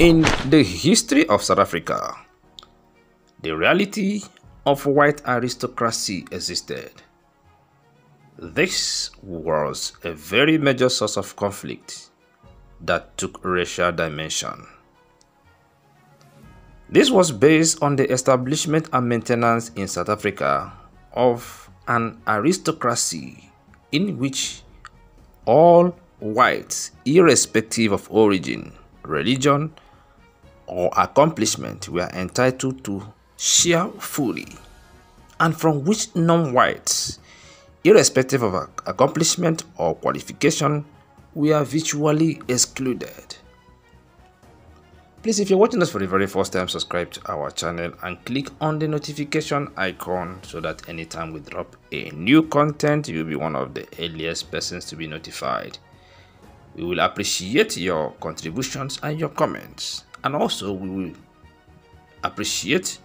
In the history of South Africa, the reality of white aristocracy existed. This was a very major source of conflict that took racial dimension. This was based on the establishment and maintenance in South Africa of an aristocracy in which all whites, irrespective of origin, religion, or accomplishment, were entitled to share fully, and from which non-whites, irrespective of accomplishment or qualification, were virtually excluded. Please, if you're watching us for the very first time, subscribe to our channel and click on the notification icon so that anytime we drop a new content, you'll be one of the earliest persons to be notified. We will appreciate your contributions and your comments, and also we will appreciate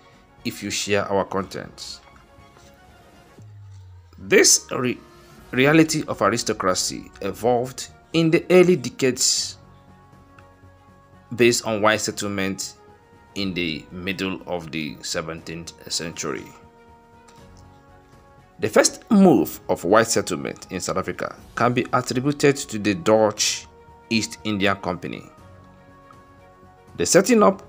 if you share our content. This reality of aristocracy evolved in the early decades based on white settlement in the middle of the 17th century. The first move of white settlement in South Africa can be attributed to the Dutch East India Company. The setting up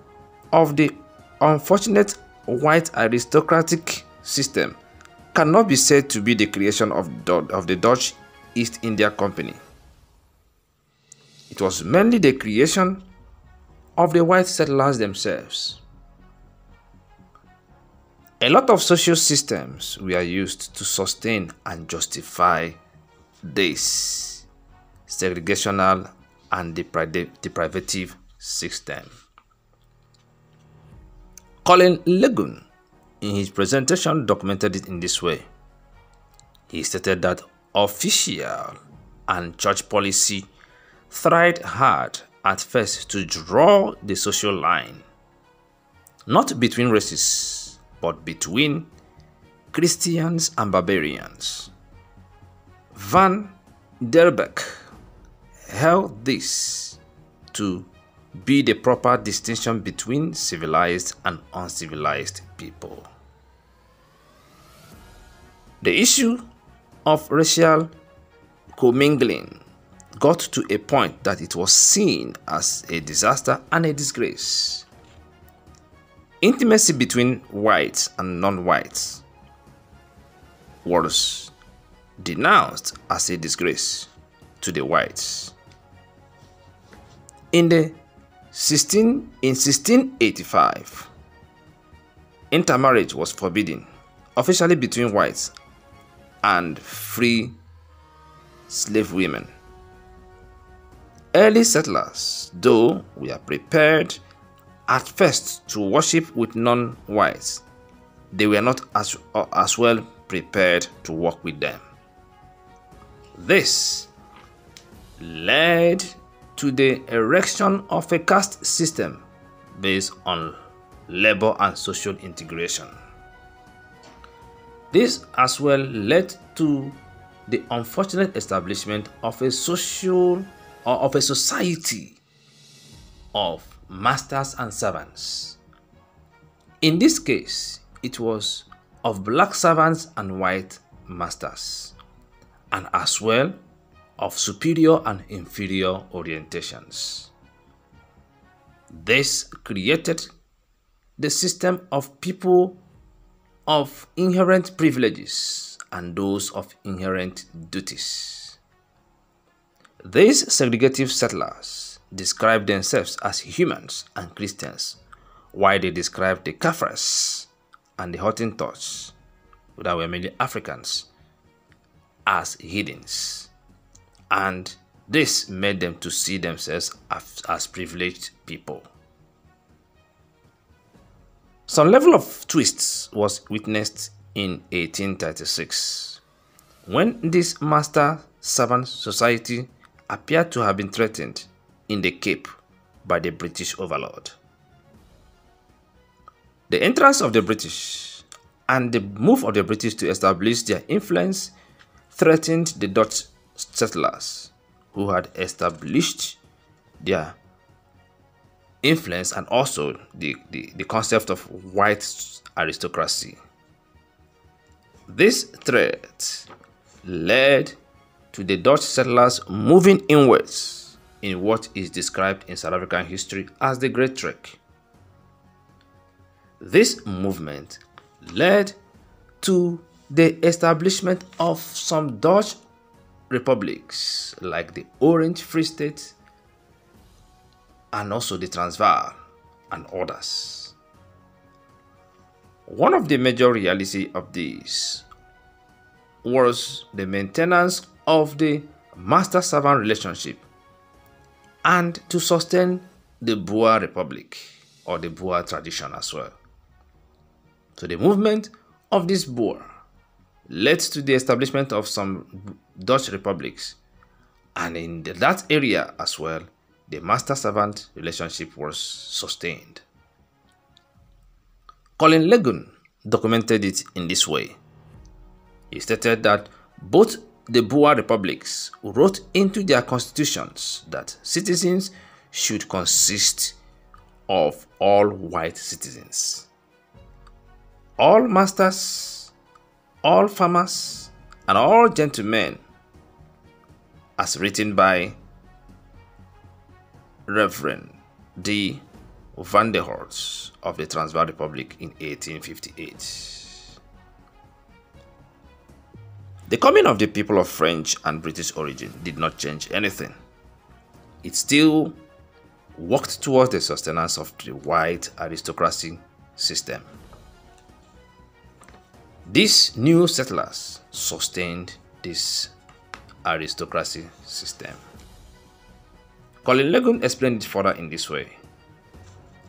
of the unfortunate white aristocratic system cannot be said to be the creation of the Dutch East India Company. It was mainly the creation of the white settlers themselves. A lot of social systems were used to sustain and justify this segregational and deprivative system. Colin Legun, in his presentation, documented it in this way. He stated that official and church policy tried hard at first to draw the social line, not between races, but between Christians and barbarians. Van der Beek held this to be the proper distinction between civilized and uncivilized people. The issue of racial commingling got to a point that it was seen as a disaster and a disgrace. Intimacy between whites and non-whites was denounced as a disgrace to the whites. In 1685, intermarriage was forbidden officially between whites and free slave women. Early settlers, though, were prepared at first to worship with non-whites, they were not as well prepared to work with them. This led to the erection of a caste system based on labor and social integration. This as well led to the unfortunate establishment of a society of masters and servants. In this case, it was of black servants and white masters, and as well of superior and inferior orientations. This created the system of people of inherent privileges and those of inherent duties. These segregative settlers described themselves as humans and Christians, while they described the Kafirs and the Hottentots, that were mainly Africans, as heathens, and this made them to see themselves as privileged people. Some level of twists was witnessed in 1836, when this master-servant society appeared to have been threatened in the Cape by the British overlord. The entrance of the British and the move of the British to establish their influence threatened the Dutch settlers who had established their influence and also the concept of white aristocracy. This threat led to the Dutch settlers moving inwards in what is described in South African history as the Great Trek. This movement led to the establishment of some Dutch republics like the Orange Free State and also the Transvaal and others. One of the major realities of this was the maintenance of the master-servant relationship and to sustain the Boer Republic or the Boer tradition as well. So the movement of this Boer led to the establishment of some Dutch republics, and in that area as well, the master-servant relationship was sustained. Colin Legun documented it in this way. He stated that both the Boer republics wrote into their constitutions that citizens should consist of all white citizens. All masters, all farmers, and all gentlemen, as written by Reverend D. van der Horst of the Transvaal Republic in 1858. The coming of the people of French and British origin did not change anything. It still worked towards the sustenance of the white aristocracy system. These new settlers sustained this aristocracy system. Colin Legun explained it further in this way.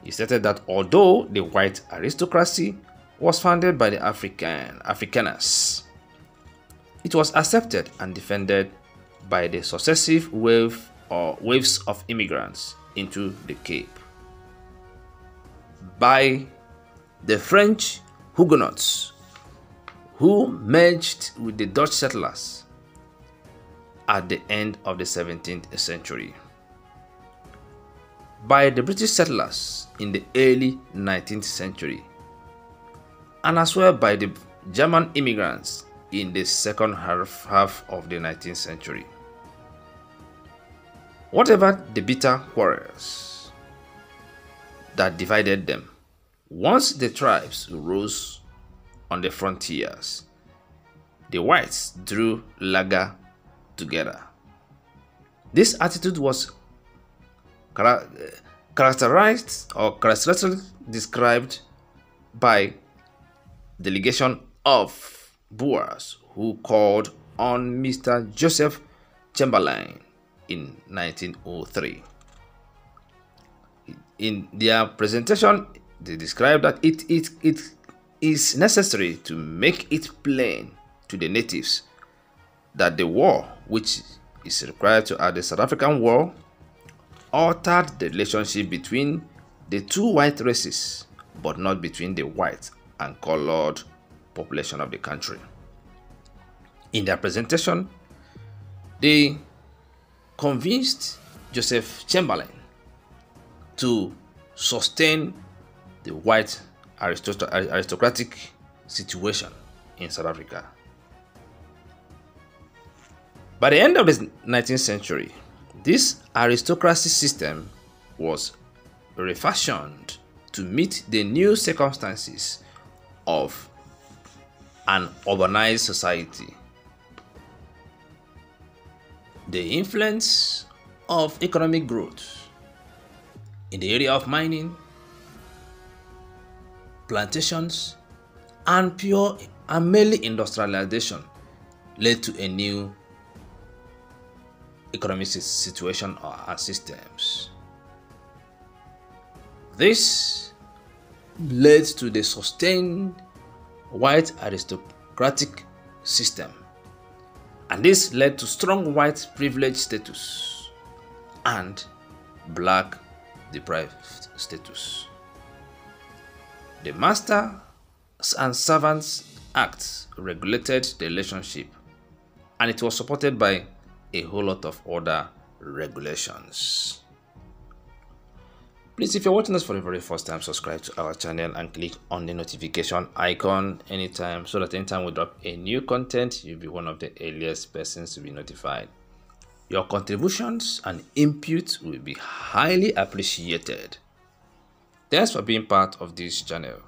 He stated that although the white aristocracy was founded by the Afrikaners, it was accepted and defended by the successive waves of immigrants into the Cape, by the French Huguenots who merged with the Dutch settlers at the end of the 17th century, by the British settlers in the early 19th century, and as well by the German immigrants in the second half of the 19th century. Whatever the bitter quarrels that divided them, once the tribes rose on the frontiers, the whites drew lager together. This attitude was characteristically described by delegation of Boers who called on Mr. Joseph Chamberlain in 1903. In their presentation, they described that it is necessary to make it plain to the natives that the war, which is required to add the South African War, altered the relationship between the two white races, but not between the white and colored population of the country. In their presentation, they convinced Joseph Chamberlain to sustain the white aristocratic situation in South Africa. By the end of the 19th century, this aristocracy system was refashioned to meet the new circumstances of an urbanized society. The influence of economic growth in the area of mining, plantations, and pure and mainly industrialization led to a new economic situation and systems. This led to the sustained white aristocratic system, and this led to strong white privilege status and black deprived status. The Master and Servants Act regulated the relationship, and it was supported by a whole lot of other regulations. Please, if you're watching us for the very first time, subscribe to our channel and click on the notification icon anytime, so that anytime we drop a new content, you'll be one of the earliest persons to be notified. Your contributions and input will be highly appreciated. Thanks for being part of this channel.